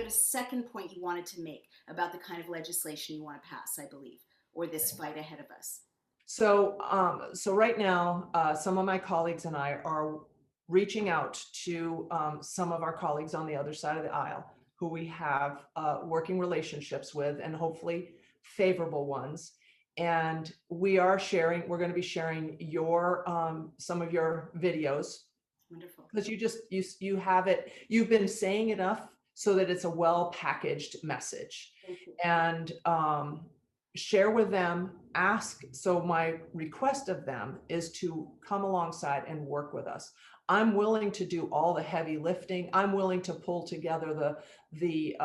a second point you wanted to make about the kind of legislation you want to pass, I believe, or this fight ahead of us. So right now, some of my colleagues and I are reaching out to some of our colleagues on the other side of the aisle who we have working relationships with, and hopefully favorable ones. And we're going to be sharing your some of your videos, Wonderful. because you have it, you've been saying enough so that it's a well packaged message. Thank you. And share with them, ask. So my request of them is to come alongside and work with us. I'm willing to do all the heavy lifting. I'm willing to pull together the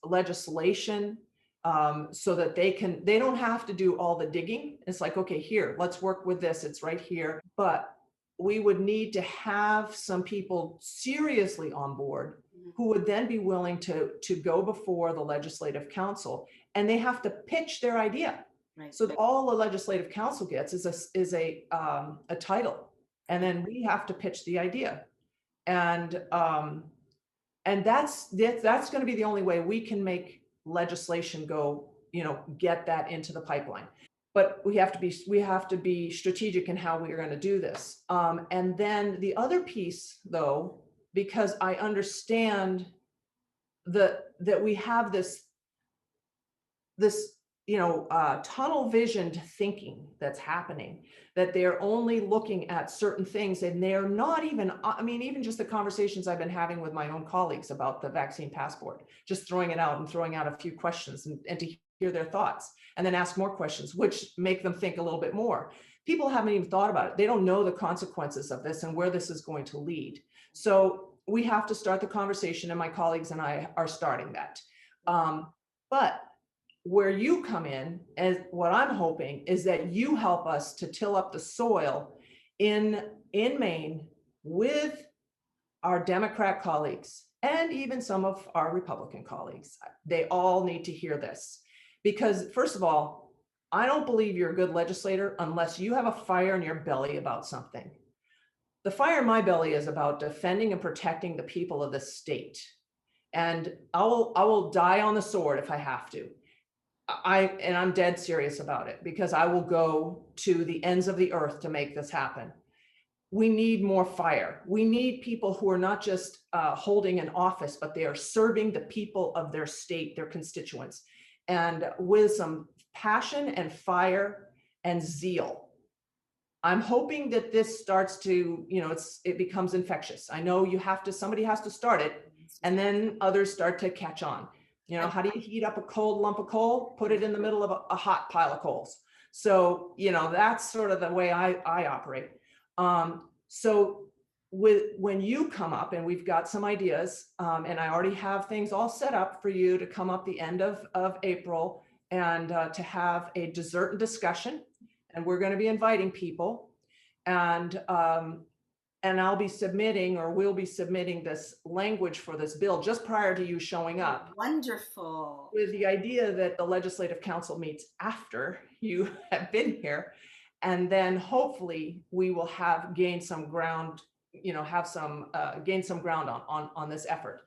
legislation, so that they don't have to do all the digging. It's like, okay, here, let's work with this. It's right here. But we would need to have some people seriously on board who would then be willing to go before the legislative council, and they have to pitch their idea. Right. So all the legislative council gets is a title, and then we have to pitch the idea. And that's going to be the only way we can make legislation get that into the pipeline. But we have to be strategic in how we are going to do this. And then the other piece, though, because I understand that we have this tunnel visioned thinking that's happening, that they're only looking at certain things, and they're not even, I mean, even just the conversations I've been having with my own colleagues about the vaccine passport, just throwing it out and throwing out a few questions and to hear their thoughts, and then ask more questions, which make them think a little bit more. People haven't even thought about it. They don't know the consequences of this and where this is going to lead. So we have to start the conversation, and my colleagues and I are starting that. But where you come in, as what I'm hoping is that you help us to till up the soil in Maine with our Democrat colleagues and even some of our Republican colleagues. They all need to hear this, because first of all, I don't believe you're a good legislator unless you have a fire in your belly about something. The fire in my belly is about defending and protecting the people of this state. And I will die on the sword if I have to. I'm dead serious about it, because I will go to the ends of the earth to make this happen. We need more fire. We need people who are not just holding an office, but they are serving the people of their state, their constituents, and with some passion and fire and zeal. I'm hoping that this starts to, it becomes infectious. I know somebody has to start it, and then others start to catch on. How do you heat up a cold lump of coal? Put it in the middle of a hot pile of coals. So, that's sort of the way I operate. So when you come up, and we've got some ideas, and I already have things all set up for you to come up the end of April, and to have a dessert and discussion, and we're going to be inviting people, and I'll be submitting, or we'll be submitting, this language for this bill just prior to you showing up. Wonderful. With the idea that the legislative council meets after you have been here. And then hopefully we will have gained some ground, gain some ground on this effort.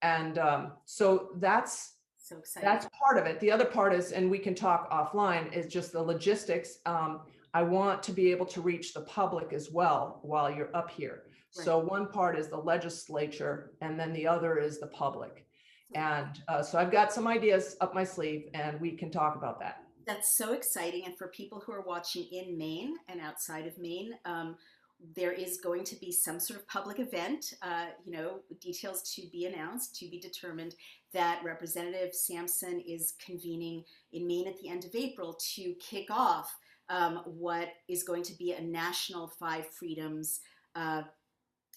And so that's so exciting. That's part of it. The other part is, and we can talk offline, is just the logistics. I want to be able to reach the public as well while you're up here. Right. So one part is the legislature, and then the other is the public. And so I've got some ideas up my sleeve, and we can talk about that. That's so exciting. And for people who are watching in Maine and outside of Maine, there is going to be some sort of public event, details to be announced, to be determined, that Representative Sampson is convening in Maine at the end of April to kick off what is going to be a national 5 freedoms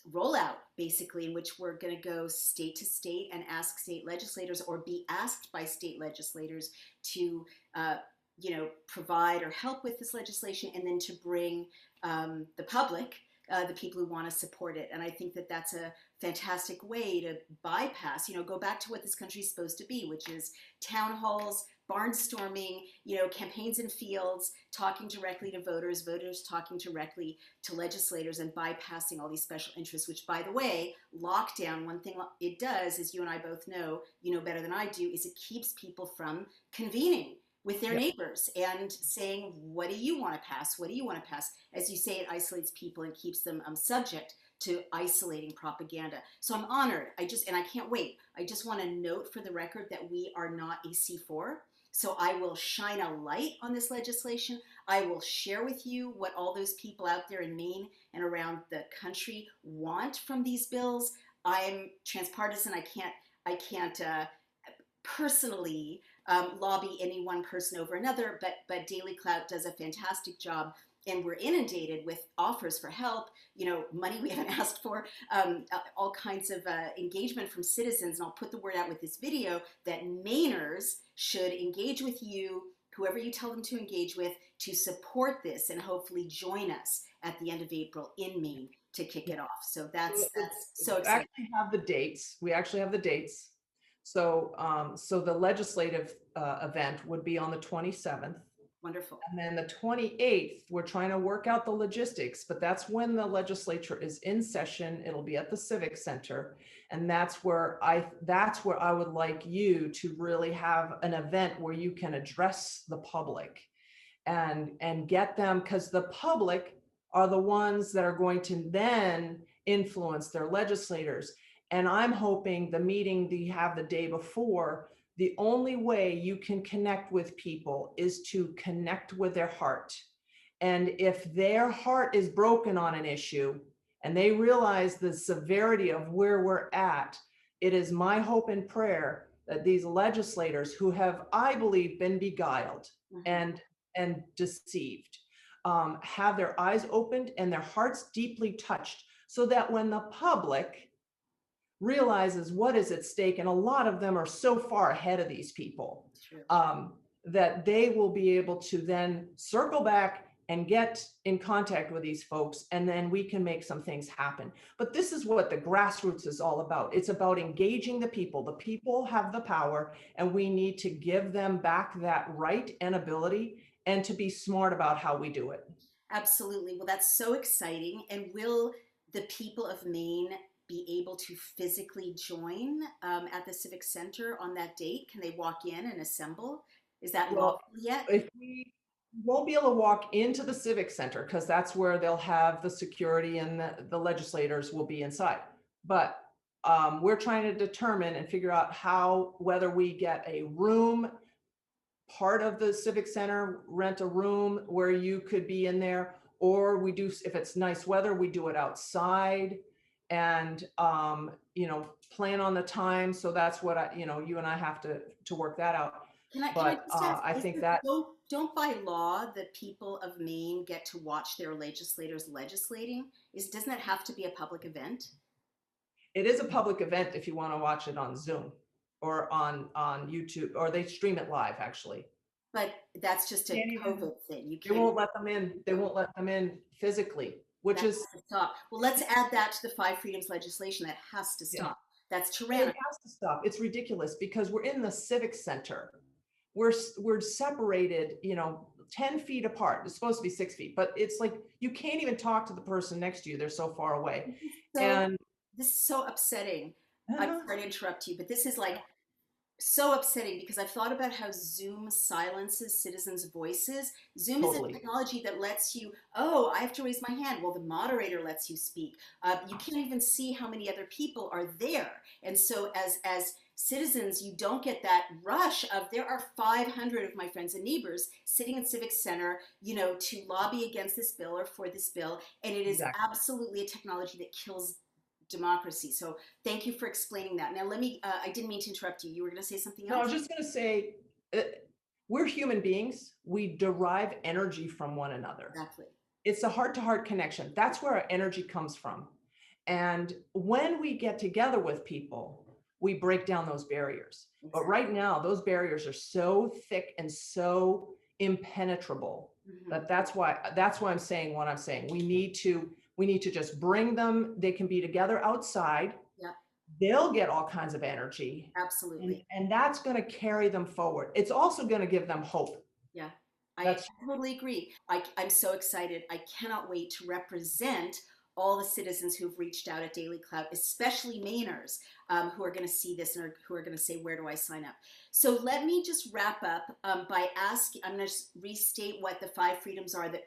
rollout, basically, in which we're going to go state to state and ask state legislators, or be asked by state legislators, to provide or help with this legislation, and then to bring the public, the people who want to support it. And I think that that's a fantastic way to bypass, go back to what this country is supposed to be, which is town halls, barnstorming, campaigns in fields, talking directly to voters, voters talking directly to legislators, and bypassing all these special interests, which, by the way, lockdown, one thing it does, as you and I both know, you know better than I do, is it keeps people from convening with their Yep. neighbors and saying, what do you want to pass? What do you want to pass? As you say, it isolates people and keeps them subject to isolating propaganda. So I'm honored. And I can't wait. I just want to note for the record that we are not a C4. So I will shine a light on this legislation. I will share with you what all those people out there in Maine and around the country want from these bills. I'm transpartisan. I can't personally lobby any one person over another, but Daily Clout does a fantastic job, and we're inundated with offers for help, money we haven't asked for, all kinds of engagement from citizens. And I'll put the word out with this video that Mainers should engage with you, whoever you tell them to engage with, to support this and hopefully join us at the end of April in Maine to kick it off. So that's so We exciting. actually have the dates. We actually have the dates. So, so the legislative event would be on the 27th. Wonderful. And then the 28th, we're trying to work out the logistics, but that's when the legislature is in session. It'll be at the Civic Center. And that's where I would like you to really have an event where you can address the public and get them, because the public are the ones that are going to then influence their legislators. And I'm hoping the meeting that you have the day before, the only way you can connect with people is to connect with their heart. And if their heart is broken on an issue and they realize the severity of where we're at, it is my hope and prayer that these legislators who have, I believe, been beguiled and deceived, have their eyes opened and their hearts deeply touched, so that when the public realizes what is at stake, and a lot of them are so far ahead of these people, that they will be able to then circle back and get in contact with these folks, and then we can make some things happen. But this is what the grassroots is all about. It's about engaging the people. The people have the power, and we need to give them back that right and ability, and to be smart about how we do it. Absolutely. Well, that's so exciting. And will the people of Maine be able to physically join at the Civic Center on that date? Can they walk in and assemble? Is that lawful yet? If we won't be able to walk into the Civic Center, because that's where they'll have the security and the legislators will be inside. But we're trying to determine and figure out whether we get a room, part of the Civic Center, rent a room where you could be in there, or we do, if it's nice weather, we do it outside, and plan on the time. So that's what you and I have to work that out. Can I But just ask, I think that don't by law the people of Maine get to watch their legislators legislating? Doesn't that have to be a public event? it is a public event if you want to watch it on Zoom or on YouTube, or they stream it live, actually. But that's just a COVID thing. You They can't. won't let them in. They won't let them in physically, which That is has to stop. Well, let's add that to the Five Freedoms legislation. That has to stop. That's it tyrannical. has to stop. It's ridiculous, because we're in the Civic Center. We're separated, 10 feet apart. It's supposed to be 6 feet, but it's like you can't even talk to the person next to you. They're so far away. This is so upsetting. Uh-huh. I'm sorry to interrupt you, but this is like so upsetting, because I've thought about how Zoom silences citizens' voices. Zoom is a technology that lets you, I have to raise my hand. Well, the moderator lets you speak. You can't even see how many other people are there. And so as citizens, you don't get that rush of, there are 500 of my friends and neighbors sitting in Civic Center, to lobby against this bill or for this bill. And it is absolutely a technology that kills democracy. So thank you for explaining that. Now I didn't mean to interrupt you. You were going to say something else? No, I was just going to say, we're human beings. We derive energy from one another. Exactly. It's a heart-to-heart connection. That's where our energy comes from. And when we get together with people, we break down those barriers. Exactly. But right now, those barriers are so thick and so impenetrable that that's why I'm saying what I'm saying. We need to just bring them. They can be together outside. they'll get all kinds of energy. Absolutely. And that's going to carry them forward. It's also going to give them hope. Yeah, I That's totally agree. I'm so excited. I cannot wait to represent all the citizens who've reached out at Daily Clout, especially Mainers, who are going to see this and who are going to say, where do I sign up? So let me just wrap up by asking, I'm going to restate what the 5 freedoms are that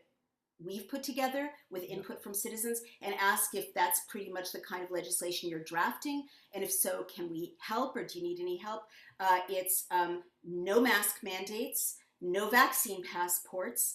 we've put together with input from citizens, and ask if that's pretty much the kind of legislation you're drafting. And if so, can we help, or do you need any help? It's no mask mandates, no vaccine passports,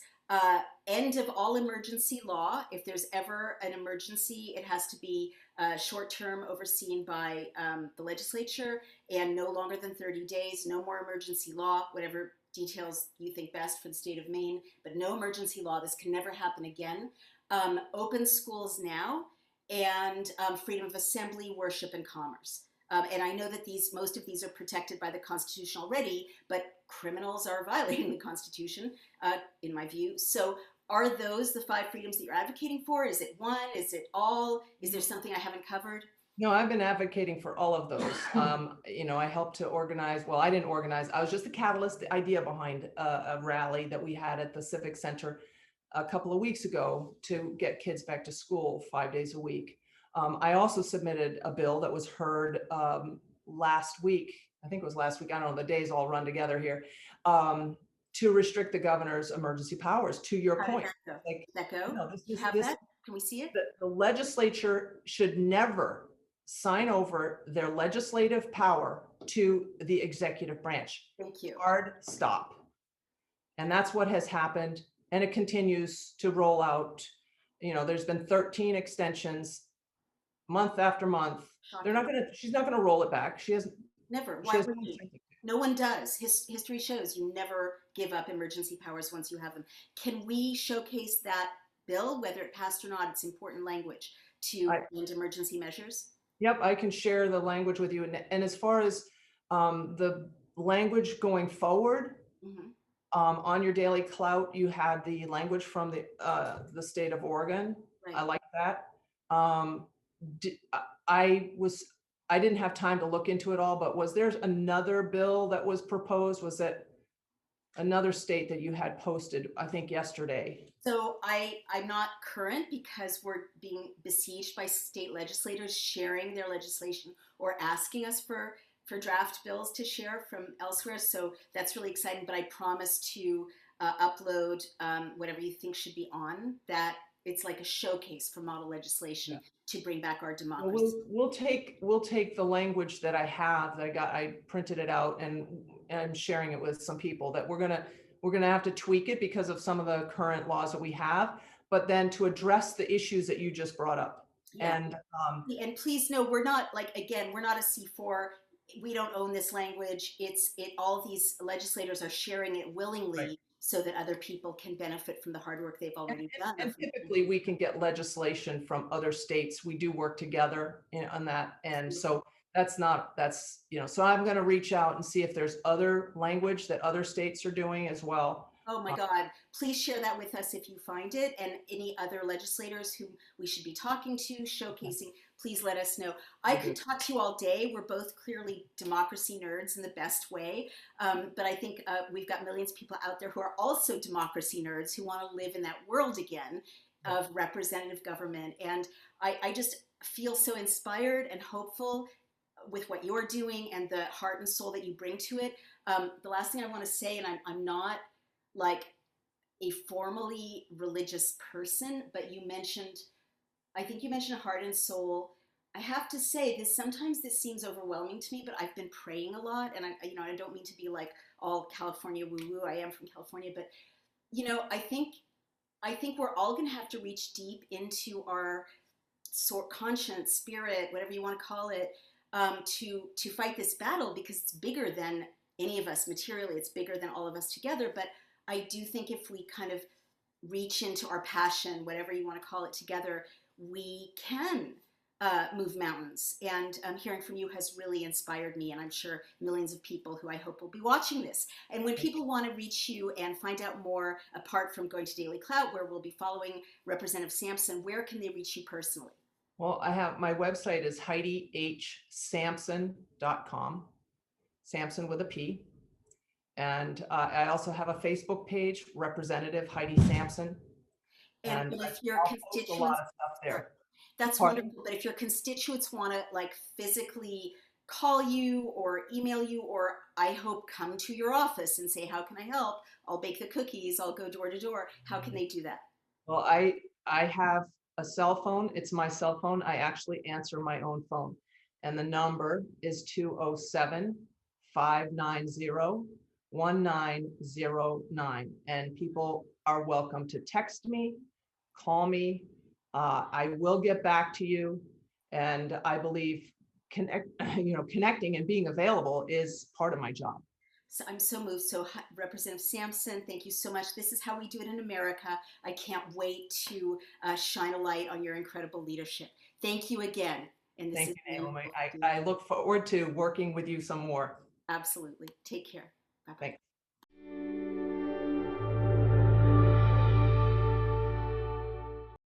end of all emergency law. If there's ever an emergency, it has to be short term, overseen by the legislature, and no longer than 30 days, no more emergency law, whatever details you think best for the state of Maine, but no emergency law. This can never happen again. Open schools now, and freedom of assembly, worship, and commerce. And I know that most of these are protected by the Constitution already, but criminals are violating the Constitution, in my view. So are those the 5 freedoms that you're advocating for? Is it one? Is it all? Is there something I haven't covered? No, I've been advocating for all of those. I helped to organize, well, I didn't organize. I was just the catalyst, the idea behind a rally that we had at the Civic Center a couple of weeks ago to get kids back to school 5 days a week. I also submitted a bill that was heard last week. I think it was last week. I don't know, the days all run together here. To restrict the governor's emergency powers, to your How did point. that go? Like, Did that go? this Do you is have this that? Can we see it? the legislature should never sign over their legislative power to the executive branch. Thank you. Hard stop. And that's what has happened. And it continues to roll out. There's been 13 extensions month after month. She's not gonna roll it back. She hasn't. Never. She Why has would you? No one does. History shows you never give up emergency powers once you have them. Can we showcase that bill, whether it passed or not? It's important language to end emergency measures. Yep, I can share the language with you. And as far as the language going forward, on your Daily Clout, you had the language from the state of Oregon. Right. I like that. I didn't have time to look into it all, but was there another bill that was proposed? Was it another state that you had posted, I think, yesterday? So I'm not current because we're being besieged by state legislators sharing their legislation or asking us for draft bills to share from elsewhere. So that's really exciting. But I promise to upload whatever you think should be on that. It's like a showcase for model legislation to bring back our democracy. We'll take the language that I have that I printed it out, and I'm sharing it with some people that we're gonna have to tweak it because of some of the current laws that we have, but then to address the issues that you just brought up. And please know, we're not we're not a C4. We don't own this language. All these legislators are sharing it willingly. Right. So that other people can benefit from the hard work they've already done. And typically we can get legislation from other states. We do work together on that. And so so I'm going to reach out and see if there's other language that other states are doing as well. Oh my God, please share that with us if you find it, and any other legislators who we should be talking to, showcasing, please let us know. I could talk to you all day. We're both clearly democracy nerds in the best way, but I think we've got millions of people out there who are also democracy nerds who want to live in that world again of representative government. And I just feel so inspired and hopeful with what you're doing and the heart and soul that you bring to it. The last thing I want to say, and I'm not like a formally religious person, but I think you mentioned heart and soul. I have to say sometimes this seems overwhelming to me, but I've been praying a lot, and I don't mean to be like all California woo-woo. I am from California, but I think we're all going to have to reach deep into our conscience, spirit, whatever you want to call it, to fight this battle, because it's bigger than any of us materially. It's bigger than all of us together. But I do think if we kind of reach into our passion, whatever you want to call it, together, we can move mountains. And hearing from you has really inspired me, and I'm sure millions of people who I hope will be watching this. And when people want to reach you and find out more, apart from going to Daily Clout, where we'll be following Representative Sampson, where can they reach you personally? Well, I have my website is HeidiHSampson.com, Sampson with a P. And I also have a Facebook page, Representative Heidi Sampson. And And if your I'll post a lot constituents, of stuff oh, there. that's Pardon? wonderful. But if your constituents want to like physically call you or email you, or I hope come to your office and say, how can I help? I'll bake the cookies. I'll go door to door. How can they do that? Well, I have a cell phone. It's my cell phone. I actually answer my own phone. And the number is 207-590-1909. And people are welcome to text me, call me. I will get back to you. And I believe connecting and being available is part of my job. So I'm so moved. So Representative Sampson, thank you so much. This is how we do it in America. I can't wait to shine a light on your incredible leadership. Thank you again. And this Thank is you, Naomi. Wolf. I look forward to working with you some more. Absolutely. Take care. Bye bye. Thanks.